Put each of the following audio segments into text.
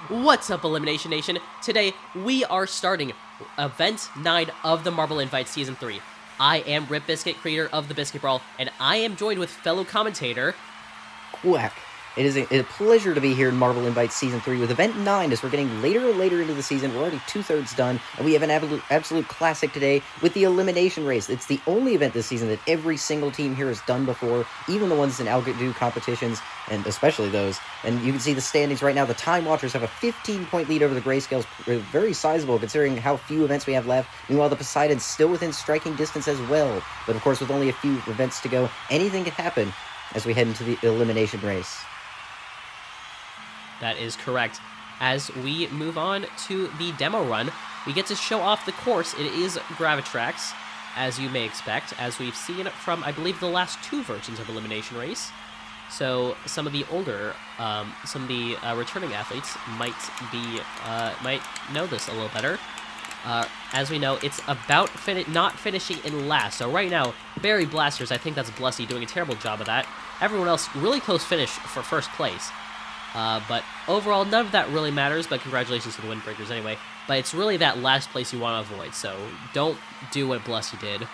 What's up, Elimination Nation? Today, we are starting Event 9 of the Marble Invite Season 3. I am Rip Biscuit, creator of the Biscuit Brawl, and I am joined with fellow commentator... Quack. It is a pleasure to be here in Marble Invite Season 3 with Event 9 as we're getting later and later into the season. We're already two-thirds done, and we have an absolute classic today with the Elimination Race. It's the only event this season that every single team here has done before, even the ones in Algodu competitions, and especially those. And you can see the standings right now. The Time Watchers have a 15-point lead over the Grayscales, very sizable considering how few events we have left. Meanwhile, the Poseidon's still within striking distance as well. But of course, with only a few events to go, anything can happen as we head into the Elimination Race. That is correct. As we move on to the demo run, we get to show off the course. It is gravitrax, as you may expect, as we've seen from, I believe, the last two versions of Elimination Race. So some of the older, returning athletes might know this a little better. As we know, it's about not finishing in last. So right now, Barry Blasters, I think that's Blussy, doing a terrible job of that. Everyone else, really close finish for first place. But overall, none of that really matters, but congratulations to the Windbreakers anyway. But it's really that last place you want to avoid, so don't do what Blussy did.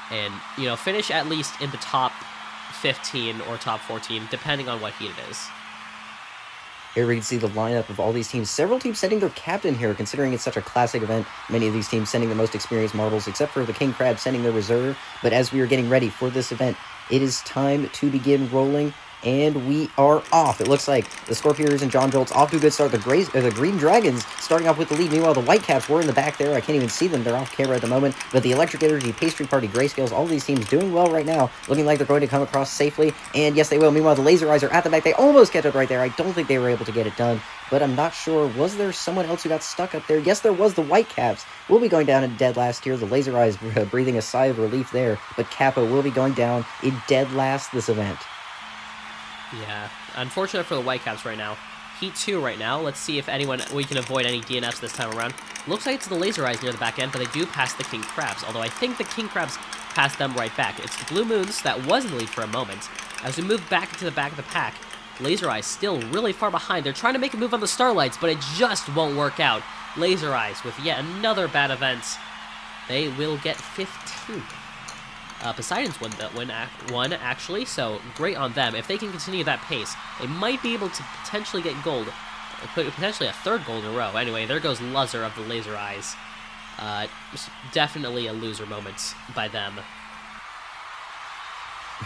And, you know, finish at least in the top 15 or top 14, depending on what heat it is. Here we can see the lineup of all these teams. Several teams sending their captain here, considering it's such a classic event. Many of these teams sending the most experienced marbles, except for the King Crab sending their reserve. But as we are getting ready for this event, it is time to begin rolling. And we are off. It looks like the Scorpions and John Jolts off to a good start. The Green Dragons starting off with the lead. Meanwhile, the Whitecaps were in the back there. I can't even see them. They're off camera at the moment. But the Electric Energy, Pastry Party, Grayscales, all these teams doing well right now. Looking like they're going to come across safely. And yes, they will. Meanwhile, the Laser Eyes are at the back. They almost catch up right there. I don't think they were able to get it done. But I'm not sure. Was there someone else who got stuck up there? Yes, there was. The Whitecaps will be going down in dead last here. The Laser Eyes breathing a sigh of relief there. But Kappa will be going down in dead last this event. Yeah, unfortunate for the Whitecaps right now. Heat 2 right now. Let's see if we can avoid any DNFs this time around. Looks like it's the Laser Eyes near the back end, but they do pass the King Crabs, although I think the King Crabs pass them right back. It's the Blue Moons that was in the lead for a moment. As we move back into the back of the pack, Laser Eyes still really far behind. They're trying to make a move on the Starlights, but it just won't work out. Laser Eyes with yet another bad event. They will get 15th. Poseidon's won, actually, so great on them. If they can continue that pace, they might be able to potentially get gold. Potentially a third gold in a row. Anyway, there goes Luzzer of the Laser Eyes. Definitely a loser moment by them.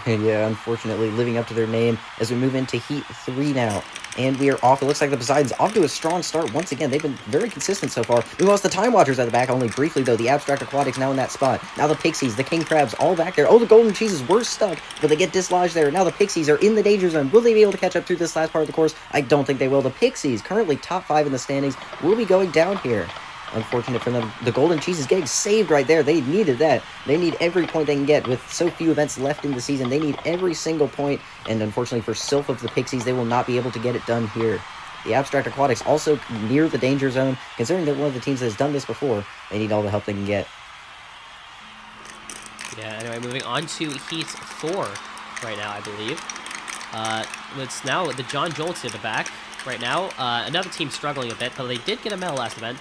Yeah, unfortunately, living up to their name as we move into Heat 3 now. And we are off. It looks like the Poseidon's off to a strong start once again. They've been very consistent so far. We lost the Time Watchers at the back, only briefly, though. The Abstract Aquatics now in that spot. Now the Pixies, the King Crabs, all back there. Oh, the Golden Cheeses were stuck, but they get dislodged there. Now the Pixies are in the danger zone. Will they be able to catch up through this last part of the course? I don't think they will. The Pixies, currently top 5 in the standings, will be going down here. Unfortunate for them. The Golden Cheese is getting saved right there. They needed that. They need every point they can get. With so few events left in the season, they need every single point. And unfortunately for Sylph of the Pixies, they will not be able to get it done here. The Abstract Aquatics also near the danger zone. Considering they're one of the teams that has done this before, they need all the help they can get. Yeah, anyway, moving on to Heat 4 right now, I believe. It's now the John Jolts at the back right now. Another team struggling a bit, but they did get a medal last event.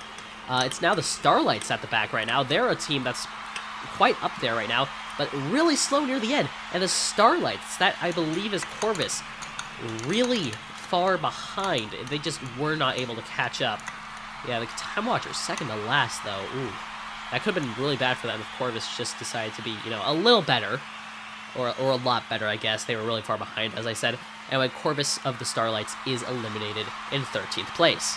It's now the Starlights at the back right now. They're a team that's quite up there right now, but really slow near the end. And the Starlights, that I believe is Corvus, really far behind. They just were not able to catch up. Yeah, the Time Watchers, second to last, though. Ooh, that could have been really bad for them if Corvus just decided to be, you know, a little better. Or a lot better, I guess. They were really far behind, as I said. Anyway, Corvus of the Starlights is eliminated in 13th place.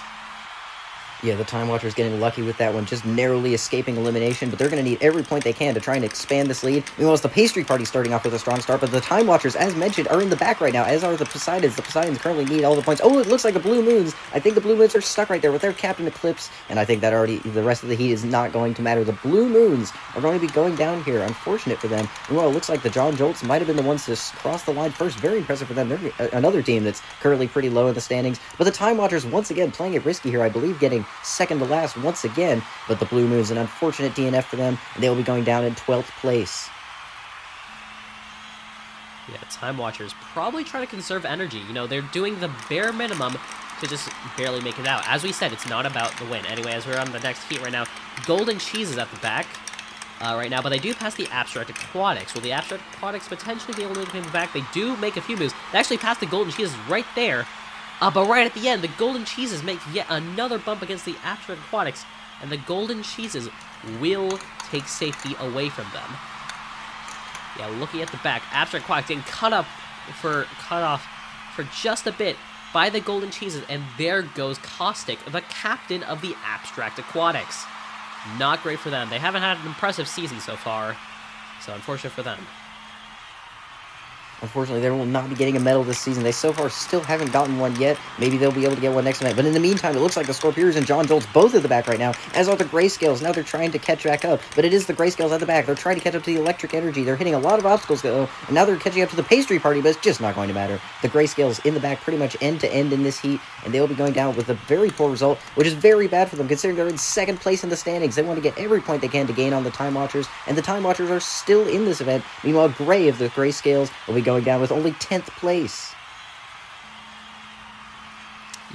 Yeah, the Time Watchers getting lucky with that one, just narrowly escaping elimination, but they're going to need every point they can to try and expand this lead. Meanwhile, it's the Pastry Party starting off with a strong start, but the Time Watchers, as mentioned, are in the back right now, as are the Poseidons. The Poseidons currently need all the points. Oh, it looks like the Blue Moons. I think the Blue Moons are stuck right there with their Captain Eclipse, and I think that already the rest of the heat is not going to matter. The Blue Moons are going to be going down here. Unfortunate for them. Meanwhile, it looks like the John Jolts might have been the ones to cross the line first. Very impressive for them. They're another team that's currently pretty low in the standings, but the Time Watchers, once again, playing it risky here, I believe getting second to last once again, but the Blue Moons, an unfortunate DNF for them, and they will be going down in 12th place. Yeah, Time Watchers probably trying to conserve energy. You know, they're doing the bare minimum to just barely make it out. As we said, it's not about the win. Anyway, as we're on the next heat right now, Golden Cheese is at the back right now, but they do pass the Abstract Aquatics. Will the Abstract Aquatics potentially be able to make it back? They do make a few moves. They actually pass the Golden Cheeses right there, but right at the end, the Golden Cheeses make yet another bump against the Abstract Aquatics, and the Golden Cheeses will take safety away from them. Yeah, looking at the back, Abstract Quack getting cut off for just a bit by the Golden Cheeses, and there goes Caustic, the captain of the Abstract Aquatics. Not great for them. They haven't had an impressive season so far, so unfortunate for them. Unfortunately, they will not be getting a medal this season. They so far still haven't gotten one yet. Maybe they'll be able to get one next event. But in the meantime, it looks like the Scorpions and John Jolts both at the back right now, as are the Grayscales. Now they're trying to catch back up. But it is the Grayscales at the back. They're trying to catch up to the Electric Energy. They're hitting a lot of obstacles, though. And now they're catching up to the Pastry Party, but it's just not going to matter. The Grayscales in the back pretty much end to end in this heat, and they will be going down with a very poor result, which is very bad for them, considering they're in second place in the standings. They want to get every point they can to gain on the Time Watchers, and the Time Watchers are still in this event. Meanwhile, Gray of the Grayscales will be going down with only 10th place.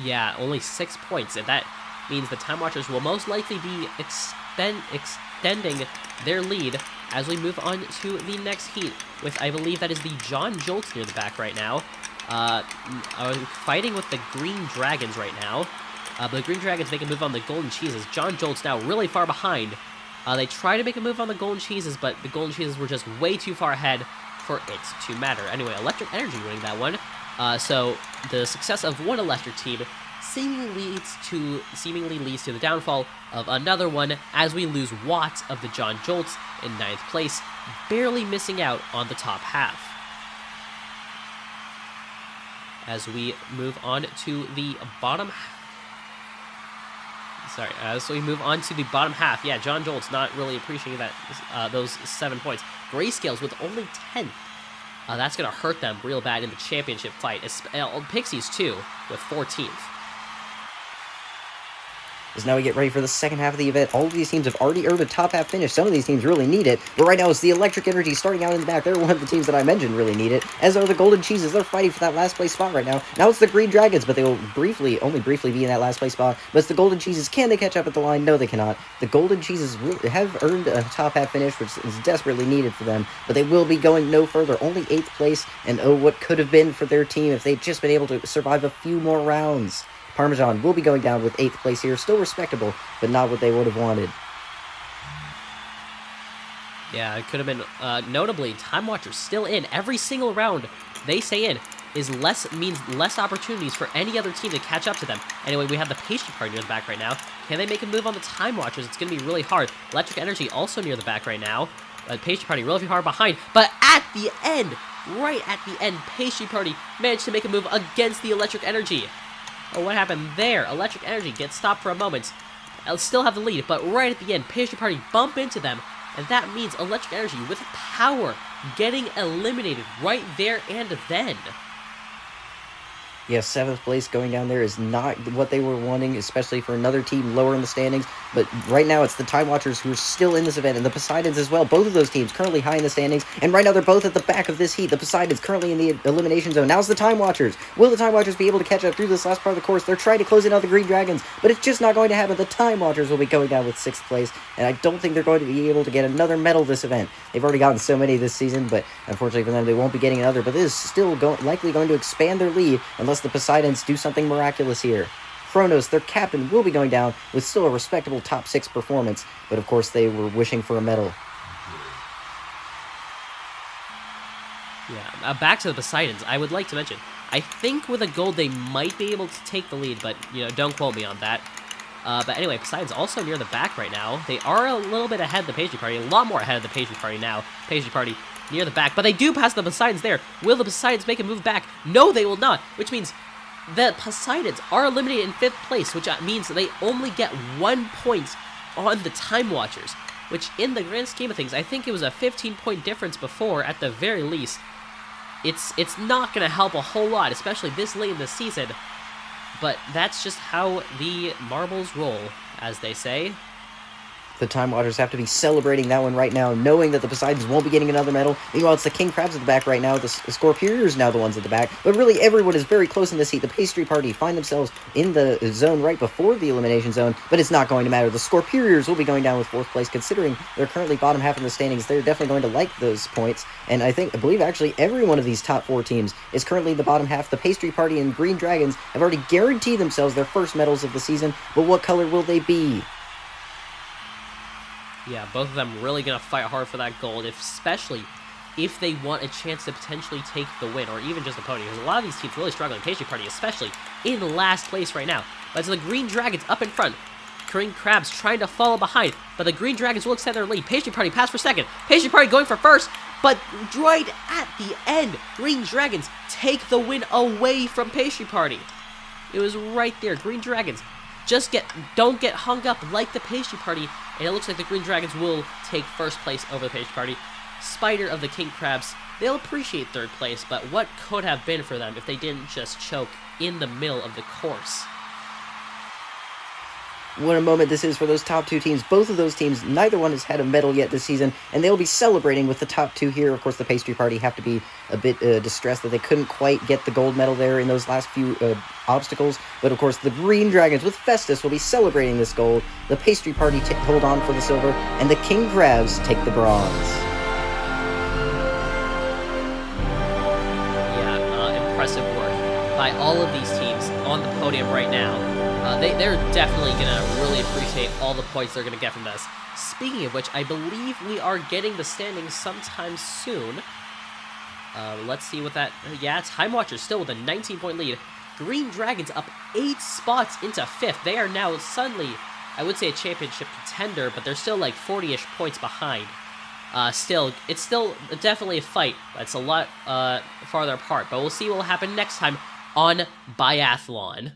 Yeah, only 6 points, and that means the Time Watchers will most likely be extending their lead as we move on to the next heat with, I believe that is the John Jolts near the back right now, fighting with the Green Dragons right now. But the Green Dragons make a move on the Golden Cheeses. John Jolts now really far behind. They try to make a move on the Golden Cheeses, but the Golden Cheeses were just way too far ahead for it to matter. Anyway, Electric Energy winning that one. So the success of one Electric team seemingly leads to the downfall of another one as we lose Watt of the John Jolts in 9th place, barely missing out on the top half. As we move on to the bottom... so we move on to the bottom half. Yeah, John Jolt's not really appreciating that those 7 points. Grayscales with only 10th. That's going to hurt them real bad in the championship fight. Pixies, too, with 14th. As now we get ready for the second half of the event. All of these teams have already earned a top half finish. Some of these teams really need it. But right now it's the Electric Energy starting out in the back. They're one of the teams that I mentioned really need it. As are the Golden Cheeses. They're fighting for that last place spot right now. Now it's the Green Dragons, but they will only briefly be in that last place spot. But it's the Golden Cheeses. Can they catch up at the line? No, they cannot. The Golden Cheeses have earned a top half finish, which is desperately needed for them. But they will be going no further. Only 8th place. And oh, what could have been for their team if they'd just been able to survive a few more rounds. Parmesan will be going down with 8th place here. Still respectable, but not what they would have wanted. Yeah, it could have been, notably, Time Watchers still in. Every single round they stay in means less opportunities for any other team to catch up to them. Anyway, we have the Pastry Party near the back right now. Can they make a move on the Time Watchers? It's going to be really hard. Electric Energy also near the back right now. Pastry Party really far behind, but at the end, right at the end, Pastry Party managed to make a move against the Electric Energy. Oh, what happened there? Electric Energy gets stopped for a moment. I'll still have the lead, but right at the end, Pastry Party bump into them, and that means Electric Energy with power getting eliminated right there and then. Yeah, 7th place going down there is not what they were wanting, especially for another team lower in the standings. But right now, it's the Time Watchers who are still in this event, and the Poseidons as well. Both of those teams currently high in the standings, and right now they're both at the back of this heat. The Poseidons currently in the elimination zone. Now it's the Time Watchers. Will the Time Watchers be able to catch up through this last part of the course? They're trying to close in on the Green Dragons, but it's just not going to happen. The Time Watchers will be going down with 6th place, and I don't think they're going to be able to get another medal this event. They've already gotten so many this season, but unfortunately for them, they won't be getting another. But this is still likely going to expand their lead unless the Poseidons do something miraculous here. Kronos, their captain, will be going down with still a respectable top 6 performance, but of course they were wishing for a medal. Yeah, back to the Poseidons, I would like to mention, I think with a gold they might be able to take the lead, but, don't quote me on that. But anyway, Poseidon's also near the back right now. They are a little bit ahead of the Pastry Party, a lot more ahead of the Pastry Party now. Pastry Party near the back, but they do pass the Poseidons there. Will the Poseidons make a move back? No, they will not, which means the Poseidons are eliminated in 5th place, which means they only get 1 point on the Time Watchers, which in the grand scheme of things, I think it was a 15-point difference before at the very least. It's not going to help a whole lot, especially this late in the season, but that's just how the marbles roll, as they say. The Time Watchers have to be celebrating that one right now, knowing that the Poseidons won't be getting another medal. Meanwhile, it's the King Crabs at the back right now. The Scorpions now the ones at the back. But really, everyone is very close in this heat. The Pastry Party find themselves in the zone right before the elimination zone, but it's not going to matter. The Scorpions will be going down with 4th place, considering they're currently bottom half in the standings. They're definitely going to like those points, and I believe actually every one of these top 4 teams is currently in the bottom half. The Pastry Party and Green Dragons have already guaranteed themselves their first medals of the season, but what color will they be? Yeah, both of them really going to fight hard for that gold, especially if they want a chance to potentially take the win, or even just the podium, because a lot of these teams really struggling. Pastry Party especially in last place right now. But it's the Green Dragons up in front. Green Crabs trying to follow behind, but the Green Dragons will extend their lead. Pastry Party passed for second. Pastry Party going for first, but right at the end, Green Dragons take the win away from Pastry Party. It was right there. Green Dragons don't get hung up like the Pastry Party, and it looks like the Green Dragons will take first place over the Pastry Party. Spider of the King Crabs, they'll appreciate 3rd place, but what could have been for them if they didn't just choke in the middle of the course? What a moment this is for those top 2 teams. Both of those teams, neither one has had a medal yet this season, and they'll be celebrating with the top 2 here. Of course, the Pastry Party have to be a bit distressed that they couldn't quite get the gold medal there in those last few obstacles. But of course, the Green Dragons with Festus will be celebrating this gold. The Pastry Party hold on for the silver, and the King Crabs take the bronze. Yeah, impressive work by all of these teams on the podium right now. They're definitely going to really appreciate all the points they're going to get from this. Speaking of which, I believe we are getting the standings sometime soon. Let's see what that... Yeah, Time Watchers still with a 19-point lead. Green Dragons up 8 spots into 5th. They are now suddenly, I would say, a championship contender, but they're still like 40-ish points behind. It's still definitely a fight. It's a lot farther apart, but we'll see what will happen next time on Biathlon.